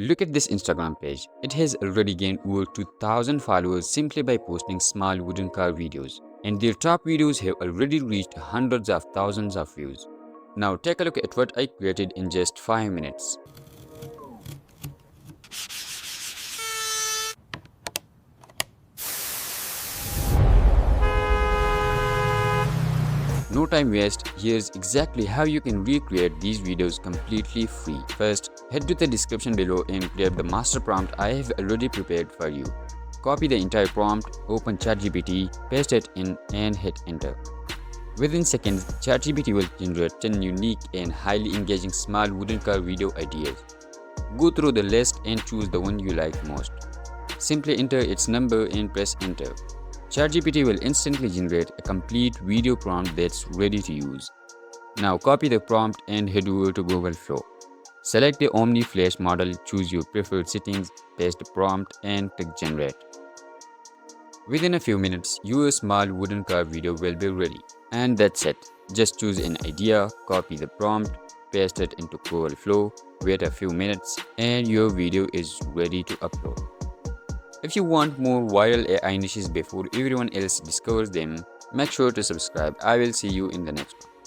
Look at this Instagram page. It has already gained over 2000 followers simply by posting small wooden car videos. And their top videos have already reached hundreds of thousands of views. Now take a look at what I created in just 5 minutes. No time waste, here's exactly how you can recreate these videos completely free. First, head to the description below and grab the master prompt I have already prepared for you. Copy the entire prompt, open ChatGPT, paste it in and hit enter. Within seconds, ChatGPT will generate 10 unique and highly engaging small wooden car video ideas. Go through the list and choose the one you like most. Simply enter its number and press enter. ChatGPT will instantly generate a complete video prompt that's ready to use. Now copy the prompt and head over to Google Flow. Select the Omni Flash model, choose your preferred settings, paste the prompt and click generate. Within a few minutes, your small wooden car video will be ready. And that's it. Just choose an idea, copy the prompt, paste it into Google Flow, wait a few minutes, and your video is ready to upload. If you want more viral AI niches before everyone else discovers them, make sure to subscribe. I will see you in the next one.